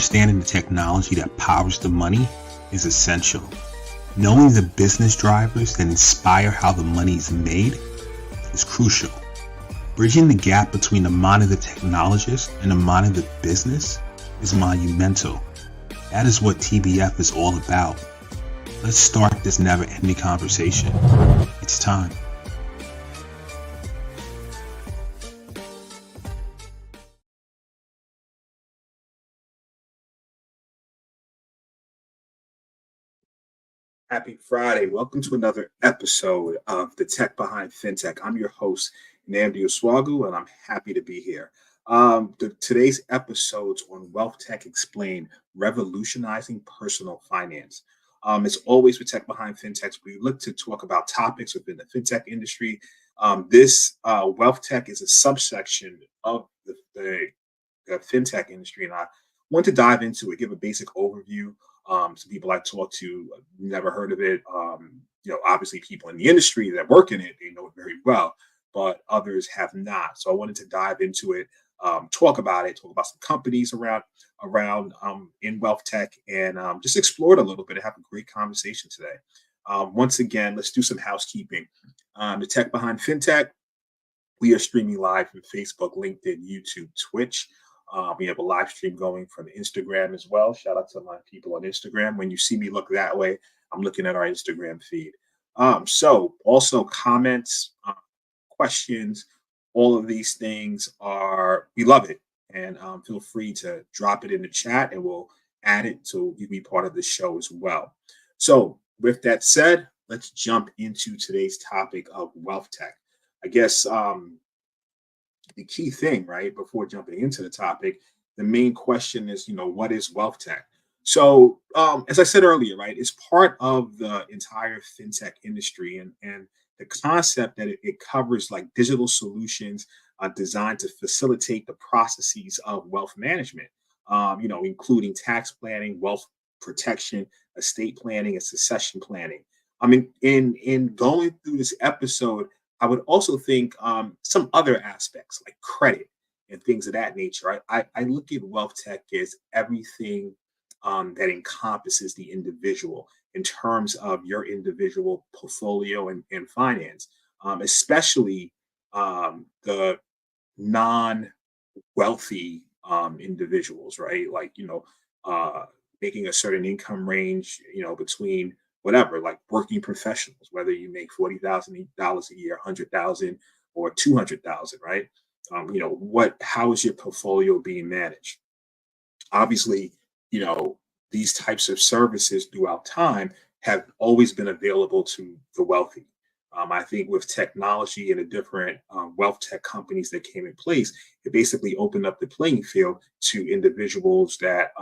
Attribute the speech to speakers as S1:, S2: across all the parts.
S1: Understanding the technology that powers the money is essential. Knowing the business drivers that inspire how the money is made is crucial. Bridging the gap between the mind of the technologist and the mind of the business is monumental. That is what TBF is all about. Let's start this never-ending conversation. It's time. Happy Friday. Welcome to another episode of the Tech Behind FinTech. I'm your host, Nnamdi Oswagu, and I'm happy to be here. Today's episode's on WealthTech Explained, Revolutionizing Personal Finance. As always with Tech Behind FinTech, we look to talk about topics within the FinTech industry. This WealthTech is a subsection of the FinTech industry, and I want to dive into it, give a basic overview. Some people I talk to never heard of it. Obviously people in the industry that work in it, they know it very well, but others have not. So I wanted to dive into it, talk about some companies around in wealth tech, and just explore it a little bit and have a great conversation today. Once again, let's do some housekeeping. The Tech Behind FinTech, we are streaming live from Facebook, LinkedIn, YouTube, Twitch. We have a live stream going from Instagram as well. Shout out to my people on Instagram. When you see me look that way, I'm looking at our Instagram feed. So also comments, questions, all of these things we love it. And feel free to drop it in the chat and we'll add it to be part of the show as well. So with that said, let's jump into today's topic of wealth tech. I guess the key thing, right, before jumping into the topic, the main question is, what is wealth tech? So as I said earlier, right, it's part of the entire fintech industry, and the concept that it covers like digital solutions designed to facilitate the processes of wealth management, including tax planning, wealth protection, estate planning, and succession planning. I mean, in going through this episode, I would also think some other aspects like credit and things of that nature. I look at wealth tech as everything that encompasses the individual in terms of your individual portfolio and finance, especially the non-wealthy individuals, right? Like, making a certain income range, between whatever, like working professionals, whether you make $40,000 a year, 100,000 or 200,000, right? How is your portfolio being managed? Obviously, these types of services throughout time have always been available to the wealthy. I think with technology and the different wealth tech companies that came in place, it basically opened up the playing field to individuals that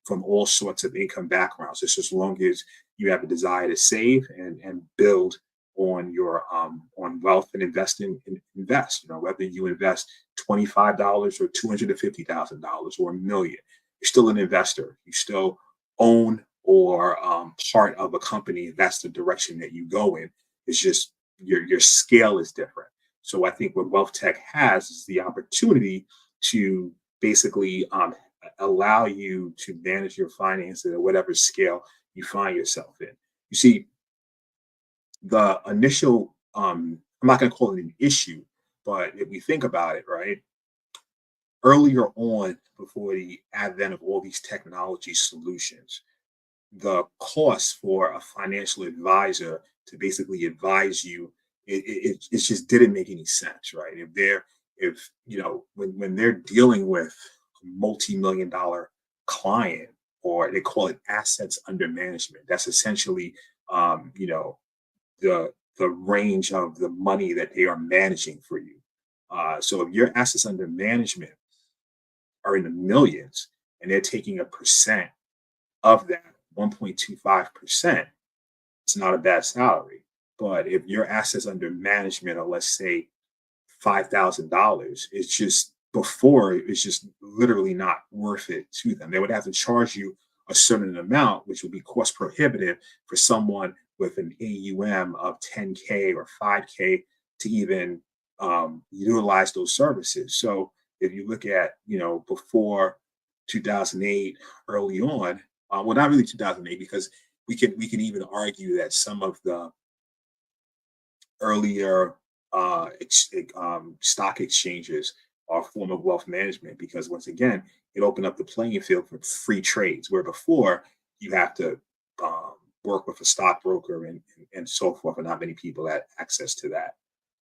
S1: from all sorts of income backgrounds, just as long as you have a desire to save and build on your on wealth and invest. Whether you invest $25 or $250,000 or $1 million, you're still an investor. You still own or part of a company. That's the direction that you go in. It's just your scale is different. So I think what wealth tech has is the opportunity to basically allow you to manage your finances at whatever scale you find yourself in. You see, the initial, I'm not going to call it an issue, but if we think about it, right, earlier on, before the advent of all these technology solutions, the cost for a financial advisor to basically advise you, it just didn't make any sense, right? When they're dealing with a multi-million-dollar client, or they call it assets under management, that's essentially the range of the money that they are managing for you. So if your assets under management are in the millions and they're taking a percent of that, 1.25%, it's not a bad salary. But if your assets under management are, let's say, $5,000, it's just literally not worth it to them. They would have to charge you a certain amount, which would be cost prohibitive for someone with an AUM of 10K or 5K to even utilize those services. So if you look at, before 2008 early on. Well, not really 2008 because we can even argue that some of the earlier stock exchanges are a form of wealth management because once again, it opened up the playing field for free trades, where before you have to um, work with a stockbroker and so forth, and not many people had access to that.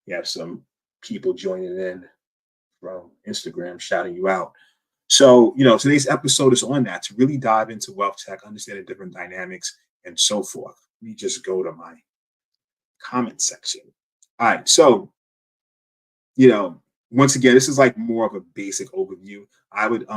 S1: You have some people joining in from Instagram shouting you out. So, today's episode is on that to really dive into wealth tech, understanding different dynamics and so forth. Let me just go to my comment section. All right. So, you know, once again, this is like more of a basic overview. I would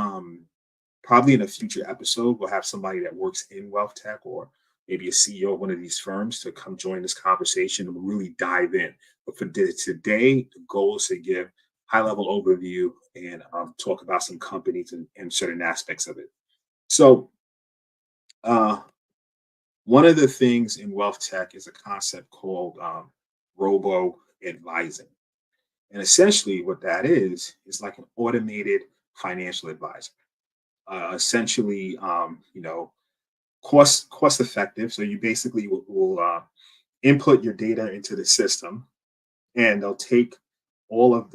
S1: probably in a future episode, we'll have somebody that works in wealth tech or maybe a CEO of one of these firms to come join this conversation and really dive in. But for today, the goal is to give high level overview and talk about some companies and certain aspects of it. So, uh, one of the things in wealth tech is a concept called robo advising. And essentially, what that is like an automated financial advisor. Essentially, cost effective. So you basically will input your data into the system, and they'll take all of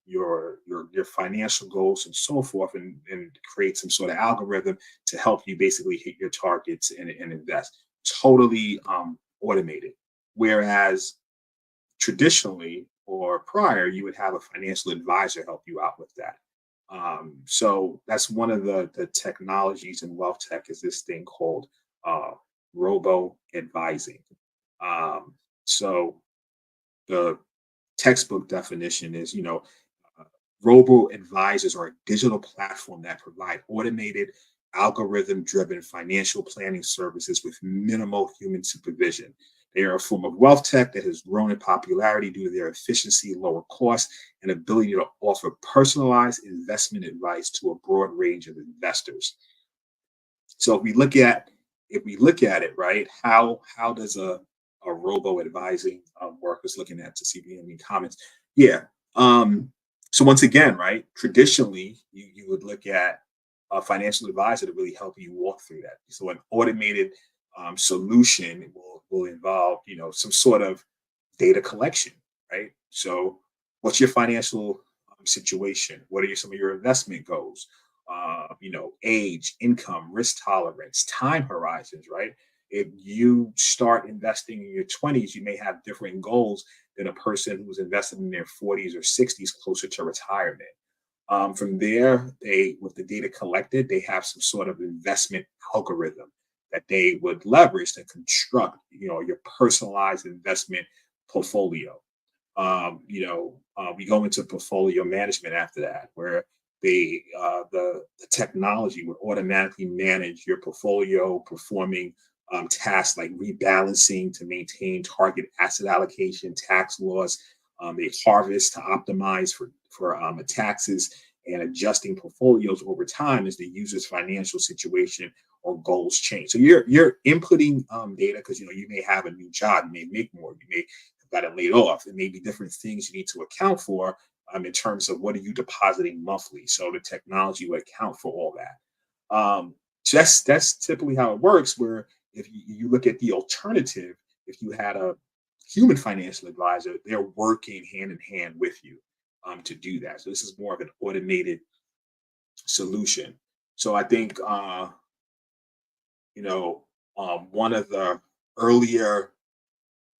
S1: your financial goals and so forth, and create some sort of algorithm to help you basically hit your targets and invest. Totally automated. Whereas traditionally or prior, you would have a financial advisor help you out with that. So that's one of the technologies in wealth tech is this thing called uh, robo advising. So the textbook definition is, uh, robo advisors are a digital platform that provide automated, algorithm driven financial planning services with minimal human supervision. They are a form of wealth tech that has grown in popularity due to their efficiency, lower cost, and ability to offer personalized investment advice to a broad range of investors. So if we look at it, right, how does a robo advising work? Is looking at to see if you have any comments. Yeah. Um, so once again, right, traditionally you would look at a financial advisor to really help you walk through that. So an automated solution will involve some sort of data collection, right? So, what's your financial situation? What are some of your investment goals? Age, income, risk tolerance, time horizons, right? If you start investing in your 20s, you may have different goals than a person who's invested in their 40s or 60s closer to retirement. From there, with the data collected, they have some sort of investment algorithm that they would leverage to construct, your personalized investment portfolio. We go into portfolio management after that, where the technology would automatically manage your portfolio, performing tasks like rebalancing to maintain target asset allocation, tax laws. They harvest to optimize for taxes and adjusting portfolios over time as the user's financial situation or goals change. So you're inputting data because you may have a new job, you may make more, you may got it laid off. It may be different things you need to account for in terms of what are you depositing monthly. So the technology will account for all that. So that's typically how it works. Where if you look at the alternative, if you had a human financial advisor, they're working hand in hand with you to do that. So this is more of an automated solution. So I think one of the earlier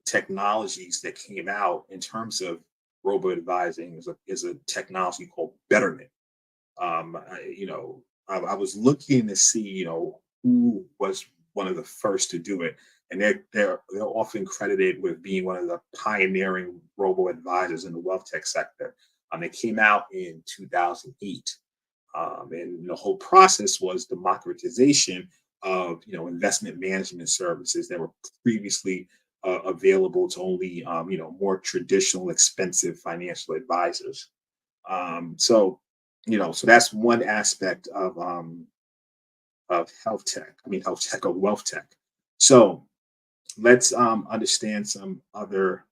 S1: technologies that came out in terms of robo advising is a technology called Betterment. I was looking to see, who was one of the first to do it, and they're often credited with being one of the pioneering robo advisors in the wealth tech sector. They came out in 2008, and the whole process was democratization of investment management services that were previously available to only more traditional expensive financial advisors. So that's one aspect of health tech. I mean health tech or wealth tech. So let's understand some other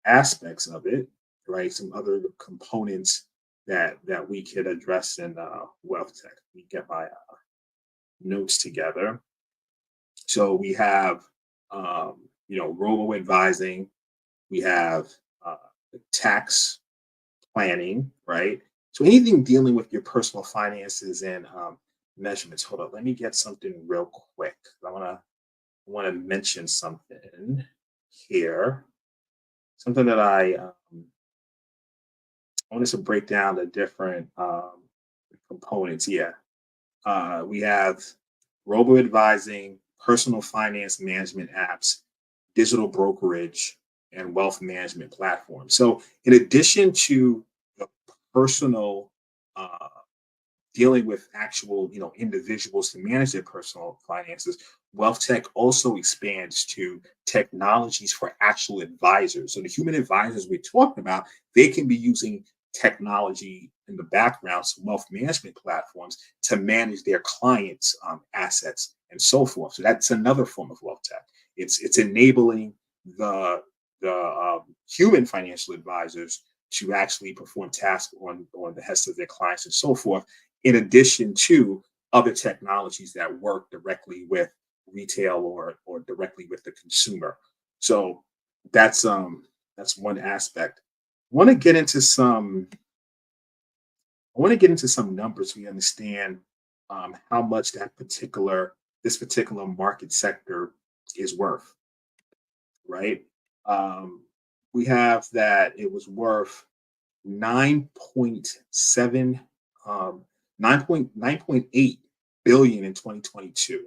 S1: aspects of it, right? Some other components that we could address in wealth tech. Let me get my notes together. So we have, robo advising. We have uh, tax planning, right? So anything dealing with your personal finances and measurements. Hold on, let me get something real quick. I want to mention something here. Something that I wanted to break down the different components. Yeah, we have robo advising, personal finance management apps, digital brokerage, and wealth management platforms. So, in addition to the personal uh, dealing with actual, individuals to manage their personal finances, wealth tech also expands to technologies for actual advisors. So the human advisors we're talking about, they can be using technology in the background, so wealth management platforms to manage their clients' assets and so forth. So that's another form of wealth tech. It's enabling the human financial advisors to actually perform tasks on behest of their clients and so forth, in addition to other technologies that work directly with retail or directly with the consumer. So that's one aspect. I want to get into some I want to get into some numbers so we understand how much this particular market sector is worth, right? Um, we have that it was worth 9.7 um 9.8 billion in 2022,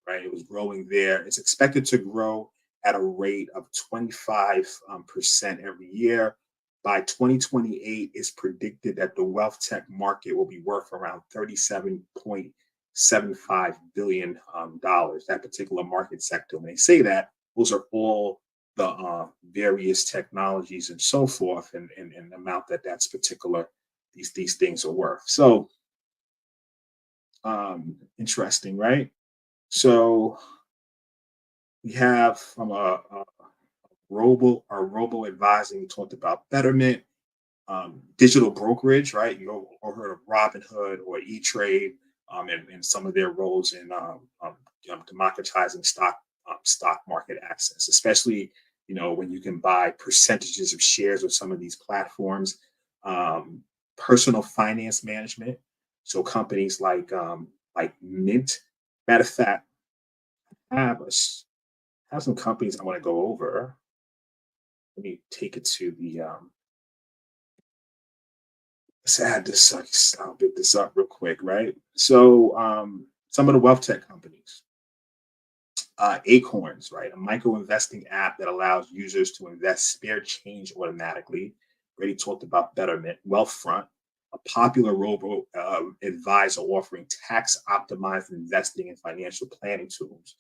S1: right? It was growing there. It's expected to grow at a rate of 25 percent every year. By 2028, it's predicted that the wealth tech market will be worth around 37.75 billion dollars. That particular market sector. When they say that, those are all the various technologies and so forth, and the amount that's particular these things are worth. So interesting, right? So we have from a robo advising. We talked about Betterment, digital brokerage, right? You know, or heard of Robinhood or E Trade, and some of their roles in democratizing stock market access, especially when you can buy percentages of shares of some of these platforms. Um, Personal finance management, so companies like Mint. Matter of fact, I have some companies I want to go over. Let me take it to the let's add this. I'll get this up real quick, right? So some of the wealth tech companies, Acorns, right, a micro investing app that allows users to invest spare change automatically. Already talked about Betterment, Wealthfront, a popular robo advisor offering tax optimized investing and financial planning tools.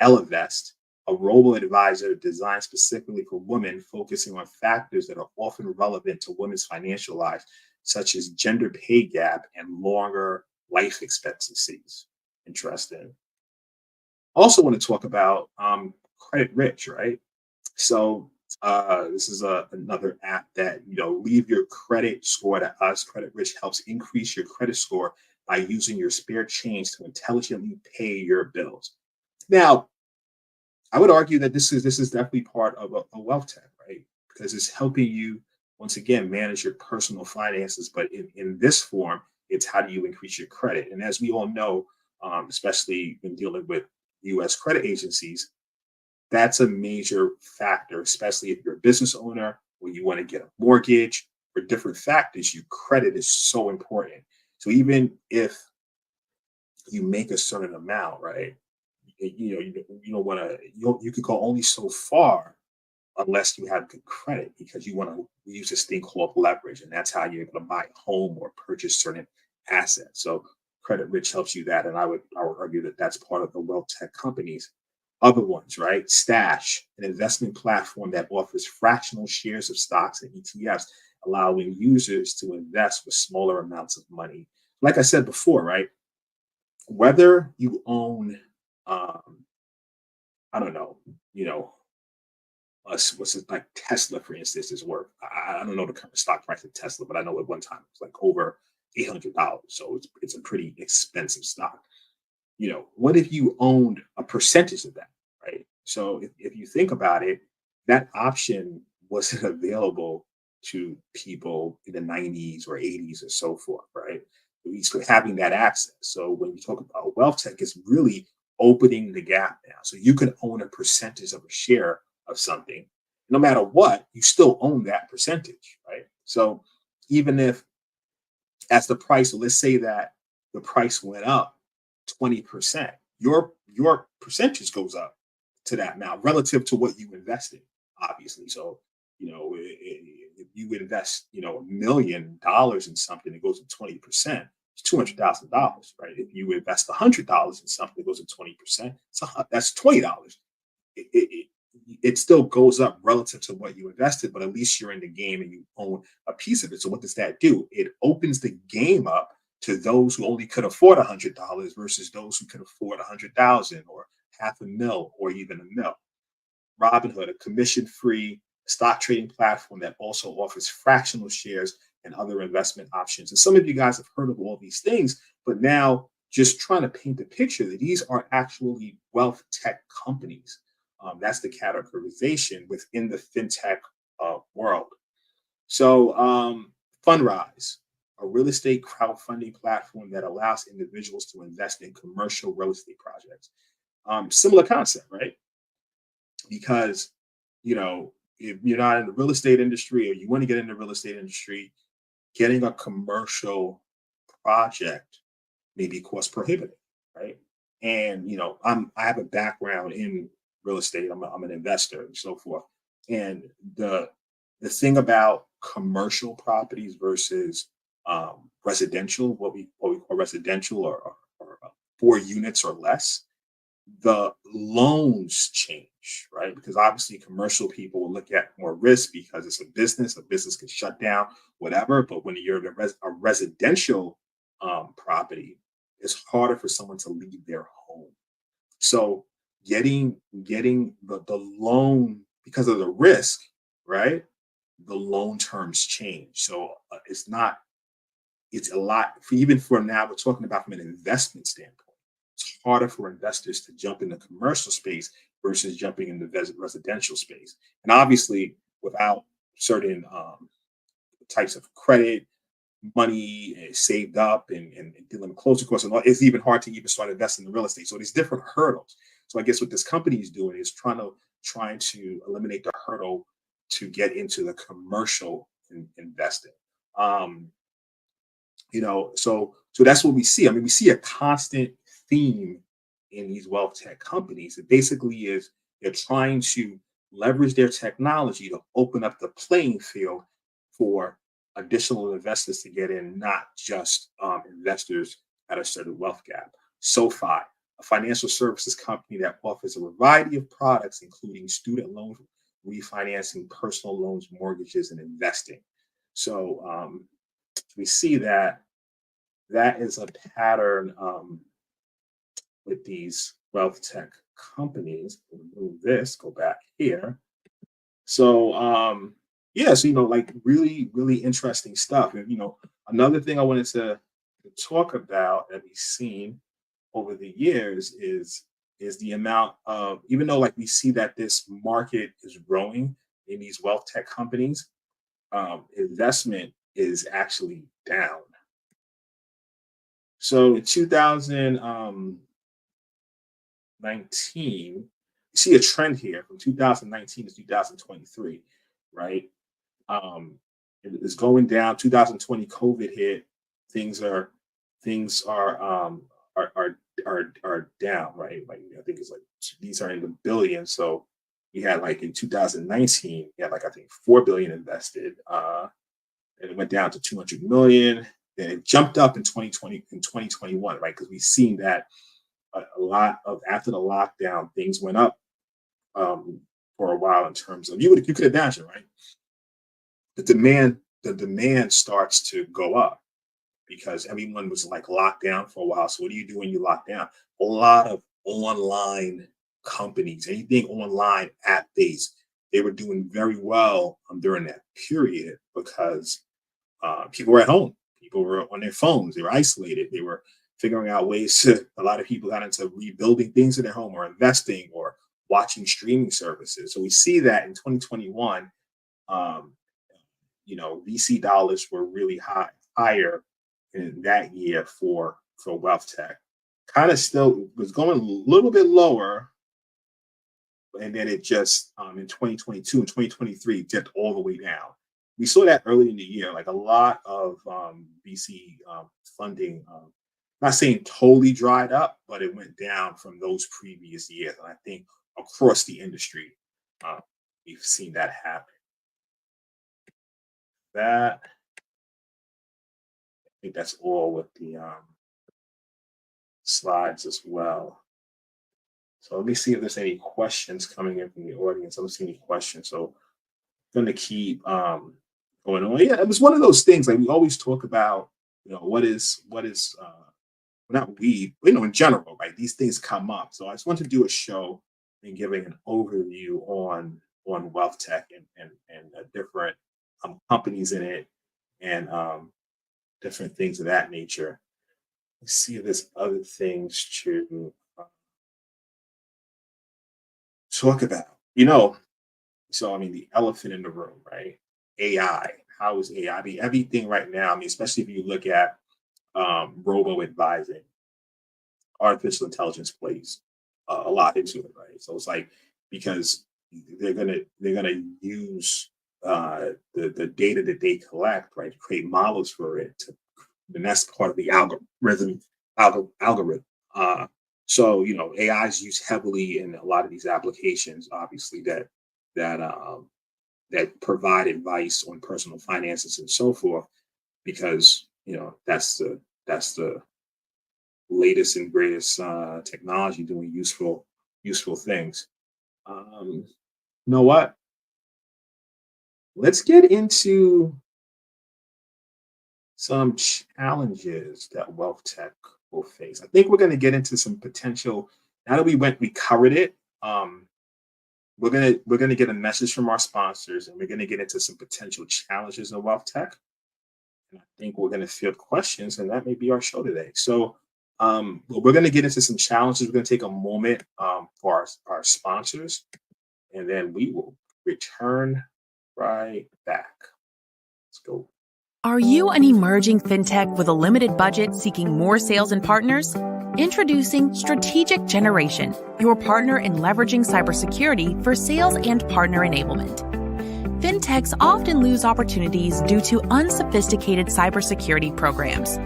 S1: Elevest, a robo advisor designed specifically for women, focusing on factors that are often relevant to women's financial lives, such as gender pay gap and longer life expectancies. Interesting. Also, want to talk about Credit Rich, right? So, this is another app that leave your credit score to us. Credit Rich helps increase your credit score by using your spare change to intelligently pay your bills. Now, I would argue that this is definitely part of a wealth tech, right? Because it's helping you once again manage your personal finances, but in this form, it's how do you increase your credit? And as we all know, especially when dealing with U.S. credit agencies, that's a major factor, especially if you're a business owner or you want to get a mortgage. For different factors, your credit is so important. So even if you make a certain amount, right? You don't want to you could go only so far unless you have good credit, because you want to use this thing called leverage, and that's how you're able to buy a home or purchase certain assets. So credit rich helps you that, and I would argue that that's part of the wealth tech companies. Other ones, right? Stash, an investment platform that offers fractional shares of stocks and ETFs, allowing users to invest with smaller amounts of money. Like I said before, right? Whether you own um, I don't know, you know, what's it like Tesla, for instance, is worth. I don't know the current stock price of Tesla, but I know at one time it was like over $800. So it's a pretty expensive stock. What if you owned a percentage of that, right? So if you think about it, that option wasn't available to people in the 90s or 80s or so forth, right? At least for having that access. So when you talk about wealth tech, it's really opening the gap now. So you can own a percentage of a share of something. No matter what, you still own that percentage, right? So even if as the price, let's say that the price went up 20%, your percentage goes up to that amount relative to what you invested, obviously. So, if you invest, $1 million in something, it goes to 20%, it's $200,000, right? If you invest $100 in something, it goes to 20%, so that's $20. It, it, it it still goes up relative to what you invested, but at least you're in the game and you own a piece of it. So what does that do? It opens the game up to those who only could afford $100 versus those who could afford 100,000 or half a mil or even a mil. Robinhood, a commission-free stock trading platform that also offers fractional shares and other investment options. And some of you guys have heard of all these things, but now just trying to paint the picture that these are actually wealth tech companies. That's the categorization within the fintech world. So, Fundrise, a real estate crowdfunding platform that allows individuals to invest in commercial real estate projects. Similar concept, right? Because if you're not in the real estate industry or you want to get in the real estate industry, getting a commercial project may be cost prohibitive, right? And I have a background in real estate. I'm an investor and so forth. And the thing about commercial properties versus residential, what we call residential or 4 units or less, the loans change, right? Because obviously commercial people will look at more risk because it's a business can shut down, whatever. But when you're in a residential property, it's harder for someone to leave their home. So getting the loan because of the risk, right? The loan terms change. So it's a lot even for now, we're talking about from an investment standpoint. It's harder for investors to jump in the commercial space versus jumping in the residential space. And obviously, without certain types of credit, money saved up and dealing with closing costs, and all, it's even hard to even start investing in real estate. So there's different hurdles. So I guess what this company is doing is trying to eliminate the hurdle to get into the commercial investing. Um, so that's what we see. I mean, we see a constant theme in these wealth tech companies. It basically is they're trying to leverage their technology to open up the playing field for additional investors to get in, not just investors at a certain wealth gap. SoFi, a financial services company that offers a variety of products, including student loan refinancing, personal loans, mortgages, and investing. So we see that is a pattern with these wealth tech companies. Remove this, go back here. So yeah, so like really, really interesting stuff. And another thing I wanted to talk about that we've seen over the years is the amount of, even though like we see that this market is growing in these wealth tech companies, investment is actually down. So in 2019, you see a trend here from 2019 to 2023, right? Um, it is going down. 2020 COVID hit. Things are things are down, right? Like I think it's like these are in the billions. So you had like in 2019, you had like I think 4 billion invested, and it went down to 200 million. Then it jumped up in 2020 in 2021, right? Because we've seen that a lot of after the lockdown, things went up for a while in terms of you could imagine, right? The demand starts to go up because everyone was like locked down for a while. So what do you do when you lock down? A lot of online companies, anything online app based. they were doing very well during that period because people were at home. People were on their phones. They were isolated. They were figuring out ways to. A lot of people got into rebuilding things in their home or investing or watching streaming services. So we see that in 2021, um, VC dollars were really higher in that year for wealth tech. Kind of still was going a little bit lower, and then it just in 2022 and 2023 dipped all the way down. We saw that early in the year, like a lot of VC funding. Not saying totally dried up, but it went down from those previous years. And I think across the industry, uh, we've seen that happen. That I think that's all with the slides as well. So let me see if there's any questions coming in from the audience. I don't see any questions. So I'm going to keep going on. Yeah, it was one of those things like we always talk about, what is not we, in general, right? These things come up. So I just want to do a show and giving an overview on wealth tech and different companies in it and different things of that nature. Let's see if there's other things to talk about. So I mean, the elephant in the room, right? AI. How is AI? I mean, everything right now. I mean, especially if you look at robo-advising, artificial intelligence plays a lot into it, right? So it's like because they're gonna use the data that they collect, right, to create models for it. And that's part of the algorithm. So AI is used heavily in a lot of these applications, obviously that that provide advice on personal finances and so forth, because that's the latest and greatest technology doing useful things. You know what? Let's get into some challenges that wealth tech will face. I think we're going to get into some potential. Now that we covered it. We're gonna get a message from our sponsors, and we're gonna get into some potential challenges in wealth tech. And I think we're gonna field questions, and that may be our show today. So, but we're gonna get into some challenges. We're gonna take a moment for our sponsors, and then we will return right back. Let's go.
S2: Are you an emerging fintech with a limited budget seeking more sales and partners? Introducing Strategic Generation, your partner in leveraging cybersecurity for sales and partner enablement. Fintechs often lose opportunities due to unsophisticated cybersecurity programs.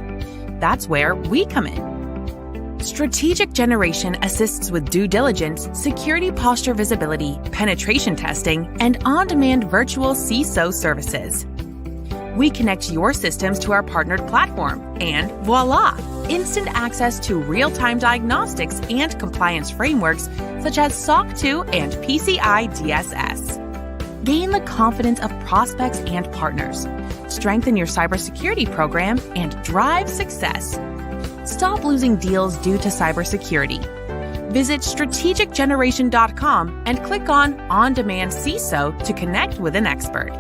S2: That's where we come in. Strategic Generation assists with due diligence, security posture visibility, penetration testing, and on-demand virtual CISO services. We connect your systems to our partnered platform, and voila! Instant access to real-time diagnostics and compliance frameworks such as SOC 2 and PCI DSS. Gain the confidence of prospects and partners. Strengthen your cybersecurity program and drive success. Stop losing deals due to cybersecurity. Visit strategicgeneration.com and click on Demand CISO to connect with an expert.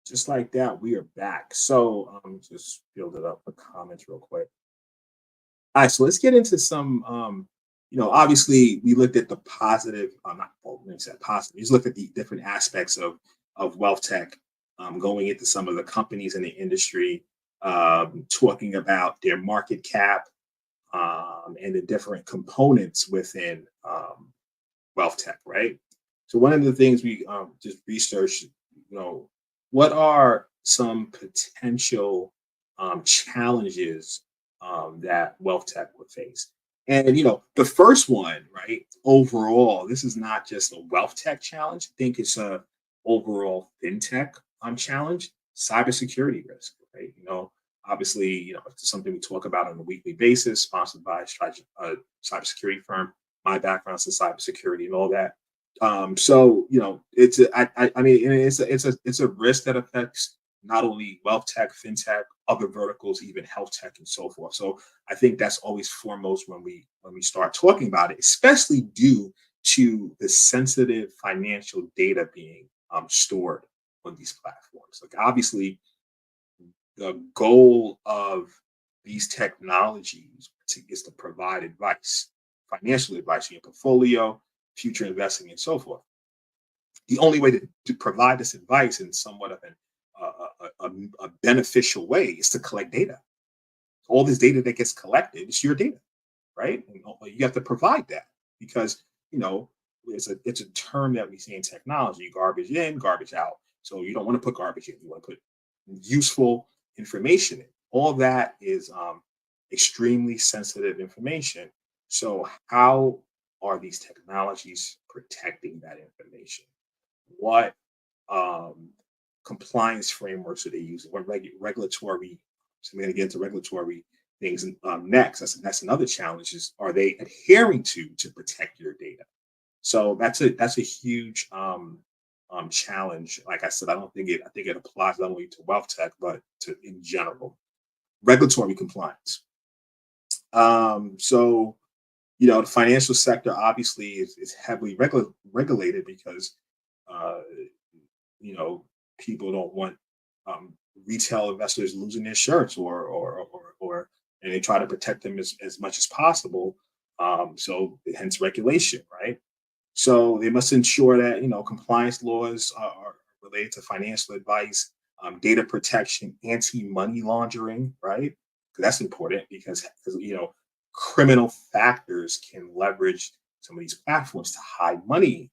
S1: Just like that, we are back. So just build it up the comments real quick. All right, so let's get into some. Obviously, we looked at the positive. Not well, let me say positive. We just looked at the different aspects of wealth tech, going into some of the companies in the industry, talking about their market cap, and the different components within wealth tech. Right. So one of the things we just researched, what are some potential challenges that wealth tech would face? And the first one, right? Overall, this is not just a wealth tech challenge. I think it's a overall fintech challenge, cybersecurity risk, right? Obviously, it's something we talk about on a weekly basis, sponsored by a cybersecurity firm. My background's in cybersecurity and all that. So it's a, I mean it's a risk that affects not only wealth tech, fintech, other verticals, even health tech, and so forth. So I think that's always foremost when we start talking about it, especially due to the sensitive financial data being stored on these platforms. Like obviously, the goal of these technologies is to provide advice, financial advice in your portfolio, future investing, and so forth. The only way to provide this advice in somewhat of a beneficial way is to collect data. All this data that gets collected is your data, right? And you have to provide that because you know it's a term that we see in technology: garbage in, garbage out. So you don't want to put garbage in; you want to put useful information in. All that is extremely sensitive information. So how are these technologies protecting that information? What um, compliance frameworks are they using? What regulatory? So I'm going to get into regulatory things next. That's another challenge. Is are they adhering to protect your data? So that's a huge challenge. Like I said, I don't think it. I think it applies not only to wealth tech but to in general regulatory compliance. So the financial sector obviously is heavily regulated because uh, people don't want um, retail investors losing their shirts or and they try to protect them as much as possible. So hence regulation, right? So they must ensure that compliance laws are related to financial advice, data protection, anti-money laundering, right? 'Cause that's important because criminal factors can leverage some of these platforms to hide money,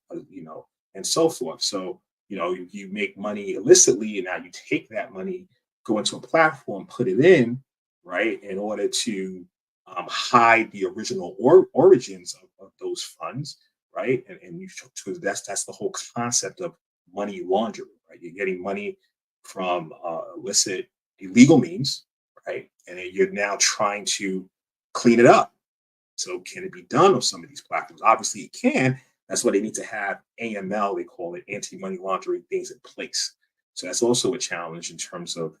S1: and so forth. So you make money illicitly, and now you take that money, go into a platform, put it in, right, in order to hide the original origins of those funds, right? And that's the whole concept of money laundering, right? You're getting money from illicit, illegal means, right? And then you're now trying to clean it up. So can it be done on some of these platforms? Obviously, it can. That's why they need to have AML, they call it anti-money laundering things in place. So that's also a challenge in terms of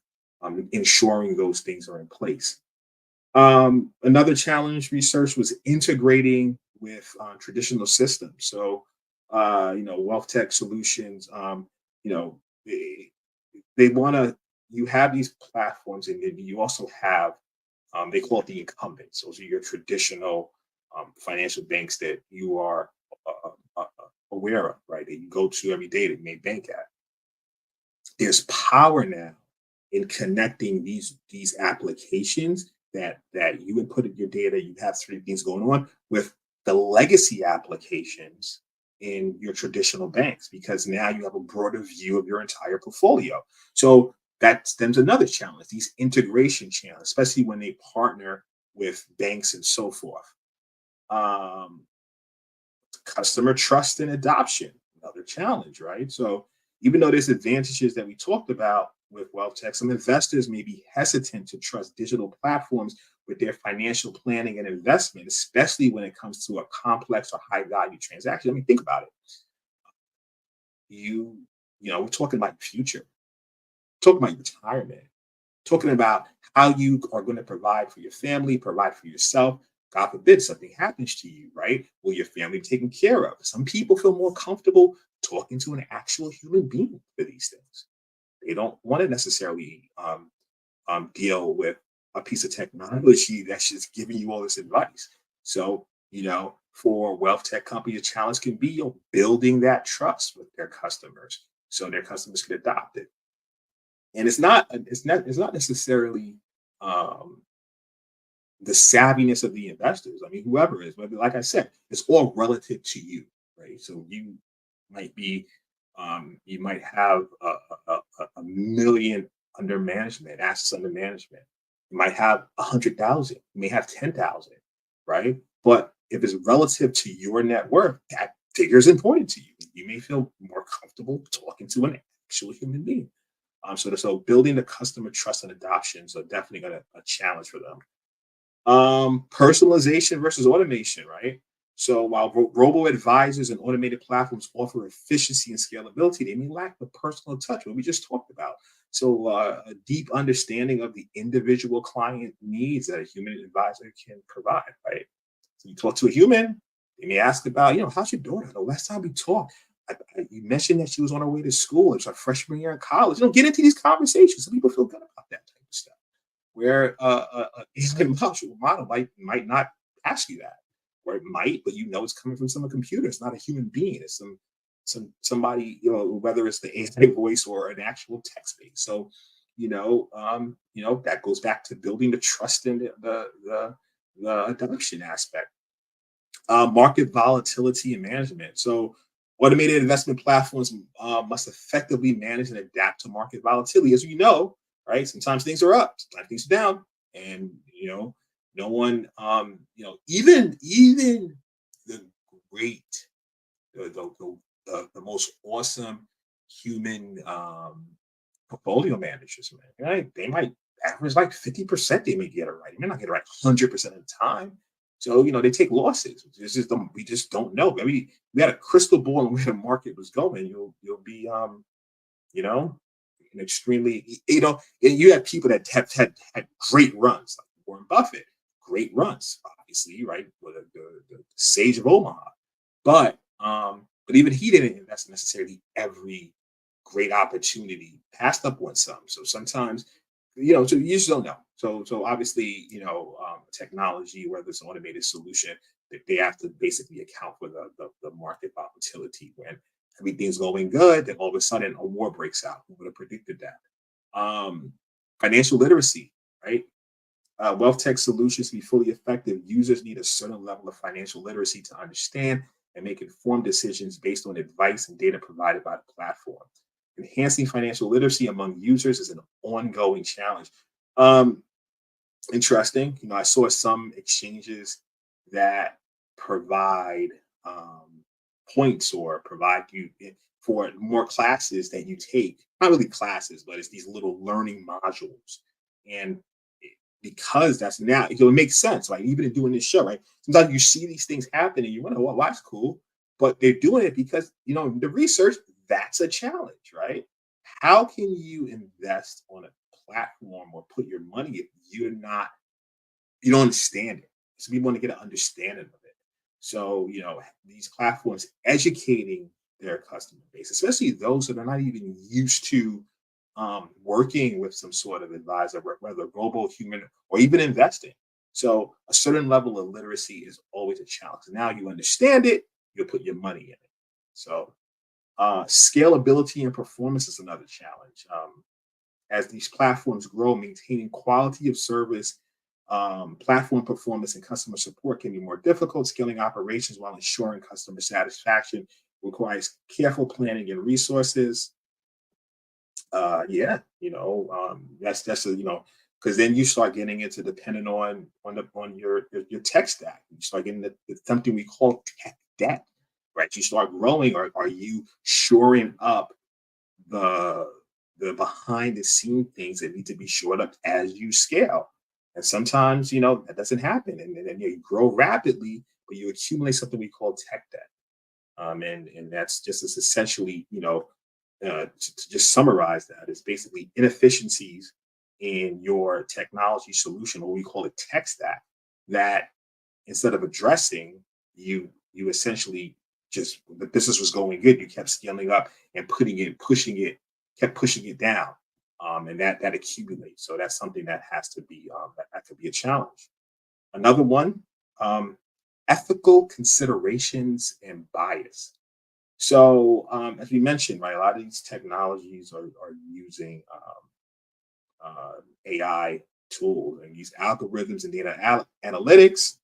S1: ensuring those things are in place. Another challenge research was integrating with traditional systems. So, wealth tech solutions, you know, they, they want to, you have these platforms and then you also have, they call it the incumbents. Those are your traditional financial banks that you are aware of, right? That you go to every day that you may bank at. There's power now in connecting these applications that you inputted your data, you have three things going on with the legacy applications in your traditional banks because now you have a broader view of your entire portfolio. So that's then another challenge, these integration channels, especially when they partner with banks and so forth. Um, Customer trust and adoption, another challenge, right? So even though there's advantages that we talked about with wealth tech, some investors may be hesitant to trust digital platforms with their financial planning and investment, especially when it comes to a complex or high value transaction. I mean, think about it. You, we're talking about the future, talking about retirement, talking about how you are going to provide for your family, provide for yourself. God forbid something happens to you, right? Will your family be taken care of? Some people feel more comfortable talking to an actual human being for these things. They don't want to necessarily deal with a piece of technology that's just giving you all this advice. So, for wealth tech companies, the challenge can be building that trust with their customers so their customers can adopt it. And it's not necessarily um, the savviness of the investors. I mean, whoever is, but like I said, it's all relative to you, right? So might be, you might have a million under management, assets under management. You might have 100,000. You may have 10,000, right? But if it's relative to your net worth, that figure is important to you. You may feel more comfortable talking to an actual human being. So building the customer trust and adoptions are definitely going to a challenge for them. Personalization versus automation, right? So while robo-advisors and automated platforms offer efficiency and scalability, they may lack the personal touch, what we just talked about. So a deep understanding of the individual client needs that a human advisor can provide, right? So you talk to a human, they may ask about, how's your daughter? The last time we talked, you mentioned that she was on her way to school. It's her freshman year in college. Get into these conversations. Some people feel good about that type of stuff. Where AI model might not ask you that, or it might, but it's coming from some computer. It's not a human being. It's somebody, whether it's the AI voice or an actual text base. So, that goes back to building the trust in the adoption aspect. Market volatility and management. So, automated investment platforms must effectively manage and adapt to market volatility. As you know, right? Sometimes things are up, sometimes things are down, and no one, even the great, the most awesome human portfolio managers, man, right? They might average like 50%. They may get it right. They may not get it right 100% of the time. So they take losses. We just don't know. Maybe we had a crystal ball on where the market was going. You'll be you know an extremely and you have people that have had great runs, like Warren Buffett, great runs, obviously, right? With the sage of Omaha, but even he didn't invest necessarily every great opportunity, passed up on some. So sometimes, so you just don't know. So obviously, technology, whether it's an automated solution, they have to basically account for the market volatility. When everything's going good, then all of a sudden a war breaks out. Who would have predicted that? Financial literacy, right? Wealth tech solutions to be fully effective, users need a certain level of financial literacy to understand and make informed decisions based on advice and data provided by the platform. Enhancing financial literacy among users is an ongoing challenge. Um, Interesting. I saw some exchanges that provide points or provide you for more classes that you take. Not really classes, but it's these little learning modules. And because that's now, it makes sense. Like even in doing this show, right? Sometimes you see these things happen and you wonder, well, that's cool. But they're doing it because, the research, that's a challenge, right? How can you invest on a platform or put your money if you don't understand it? So we want to get an understanding of it. So, these platforms educating their customer base, especially those that are not even used to working with some sort of advisor, whether global, human, or even investing. So a certain level of literacy is always a challenge. Now you understand it, you'll put your money in it. So scalability and performance is another challenge. As these platforms grow, maintaining quality of service, platform performance, and customer support can be more difficult. Scaling operations while ensuring customer satisfaction requires careful planning and resources. Yeah, that's because then you start getting into depending on your tech stack. You start getting something we call tech debt, right? You start growing, or are you shoring up the behind the scene things that need to be shored up as you scale? And sometimes that doesn't happen, and then you grow rapidly, but you accumulate something we call tech debt. And that's just as essentially, to just summarize that, is basically inefficiencies in your technology solution, or we call it tech stack, that instead of addressing, you essentially just, the business was going good, you kept scaling up and kept pushing it down, and that accumulates. So that's something that has to be that could be a challenge. Another one, um, ethical considerations and bias. So, as we mentioned, right, a lot of these technologies are using AI tools and these algorithms and data analytics.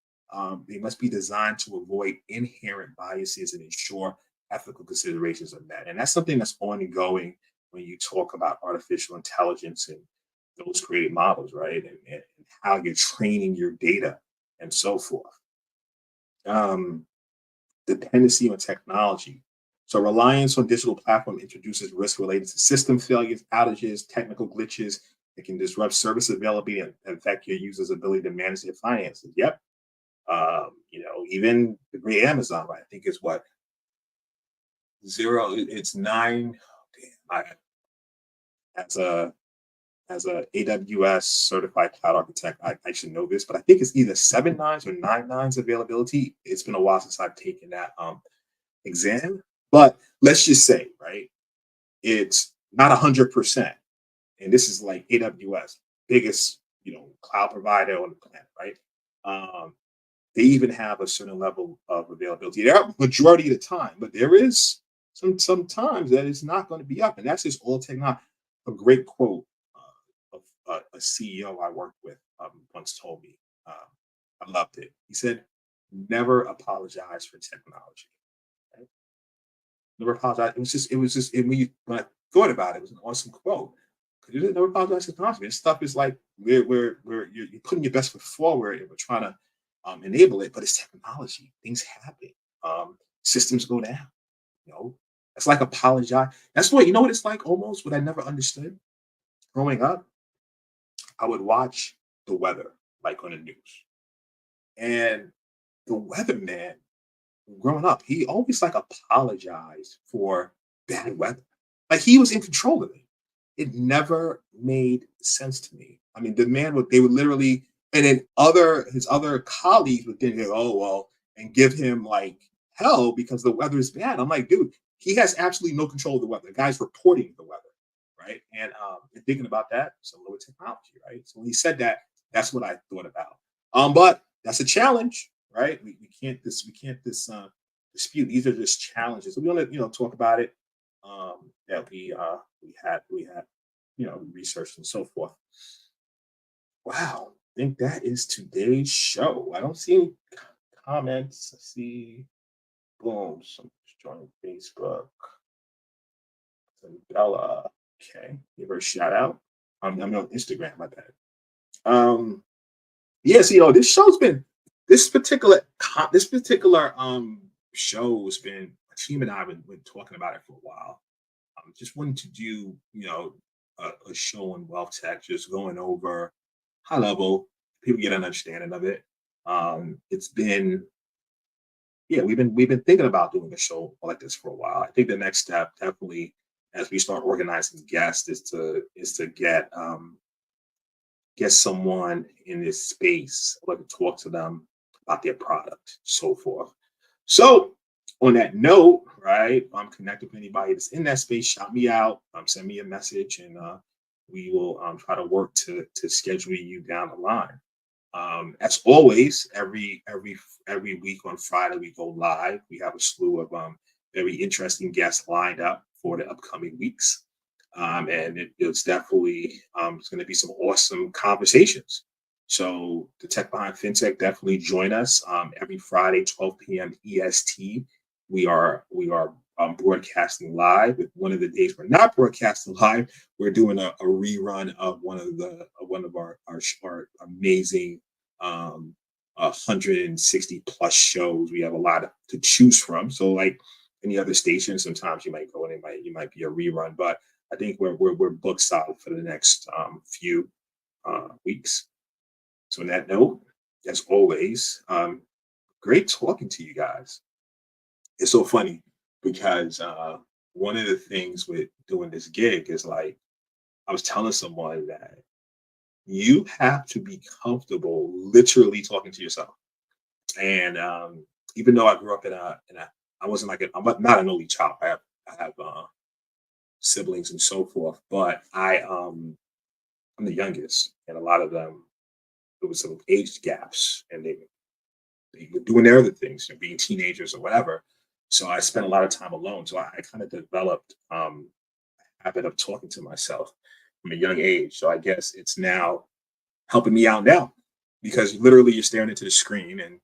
S1: They must be designed to avoid inherent biases and ensure ethical considerations are met. And that's something that's ongoing when you talk about artificial intelligence and those created models, right? And how you're training your data and so forth. Um, Dependency on technology. So reliance on digital platform introduces risk related to system failures, outages, technical glitches. It can disrupt service availability and affect your users' ability to manage their finances. Yep. Even the great Amazon, right? I think it's what zero. It's nine. Damn, that's as a AWS certified cloud architect, I should know this, but I think it's either 7 nines or 9 nines availability. It's been a while since I've taken that exam, but let's just say, right, it's not 100%. And this is like AWS, biggest, cloud provider on the planet, right? Um, they even have a certain level of availability. There are majority of the time, but there is some times that it's not going to be up, and that's just all technology. A great quote of a CEO I worked with once told me. Um, I loved it. He said, "Never apologize for technology." Right? Never apologize. It was just. When I thought about it, it was an awesome quote. Because you never apologize for technology. This stuff is like where you're putting your best foot forward, and we're trying to enable it, but it's technology. Things happen. Systems go down. You know, it's like apologize. That's what it's like almost. What I never understood growing up. I would watch the weather like on the news, and the weatherman growing up, he always like apologized for bad weather. Like he was in control of it. It never made sense to me. I mean, the man would they would literally, and then his other colleagues would then go, oh well, and give him like hell because the weather is bad. I'm like, dude, he has absolutely no control of the weather. The guy's reporting the weather, right? And thinking about that, it's a little technology, right? So when he said that, that's what I thought about. But that's a challenge, right? We can't dispute. These are just challenges. So we want to talk about it. That we had researched and so forth. Wow, I think that is today's show. I don't see any comments. I see boom. Someone's joining Facebook. Bella. Okay, give her a shout out. I'm on Instagram. My bad. Um, yes, this show's been this particular show has been a team and I have been talking about it for a while. Just wanted to do a show on wealth tech, just going over high level, people get an understanding of it. It's been we've been thinking about doing a show like this for a while. I think the next step definitely as we start organizing guests is to get someone in this space, like to talk to them about their product, so forth. So, on that note, right, I'm connected with anybody that's in that space. Shout me out, send me a message, and we will try to work to schedule you down the line. As always, every week on Friday we go live. We have a slew of very interesting guests lined up for the upcoming weeks. And it's definitely it's going to be some awesome conversations. So the Tech Behind FinTech, definitely join us every Friday, 12 p.m. EST. We are broadcasting live. If one of the days we're not broadcasting live, we're doing a rerun of one of our amazing 160 plus shows. We have a lot to choose from. So like any other station, sometimes you might go and you might be a rerun, but I think we're booked solid for the next few weeks. So on that note, as always, great talking to you guys. It's so funny because one of the things with doing this gig is like I was telling someone that you have to be comfortable literally talking to yourself. And even though I grew up in a I wasn't like I'm not an only child. I have siblings and so forth, but I'm the youngest, and a lot of them there was some age gaps, and they were doing their other things, being teenagers or whatever. So I spent a lot of time alone. So I kind of developed habit of talking to myself from a young age. So I guess it's now helping me out now because literally you're staring into the screen and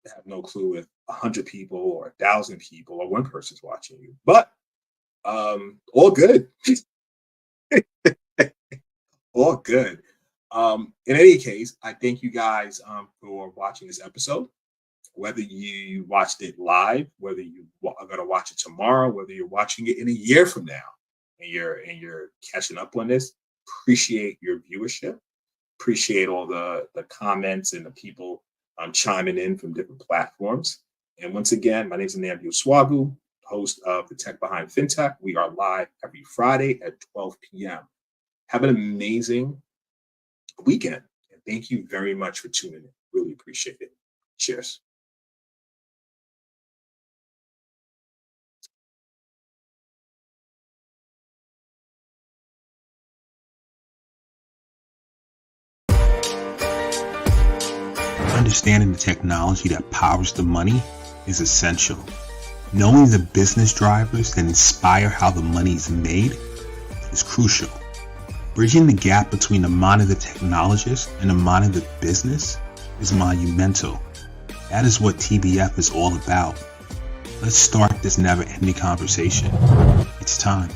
S1: have no clue if 100 people or 1,000 people or one person's watching you. But all good. All good. In any case, I thank you guys for watching this episode. Whether you watched it live, whether you are going to watch it tomorrow, whether you're watching it in a year from now, and you're catching up on this, appreciate your viewership. Appreciate all the comments and the people chiming in from different platforms. And once again, my name is Namdi Oswagu, host of the Tech Behind FinTech. We are live every Friday at 12 p.m. Have an amazing weekend. And thank you very much for tuning in. Really appreciate it. Cheers.
S3: Understanding the technology that powers the money is essential. Knowing the business drivers that inspire how the money is made is crucial. Bridging the gap between the mind of the technologist and the mind of the business is monumental. That is what TBF is all about. Let's start this never-ending conversation. It's time.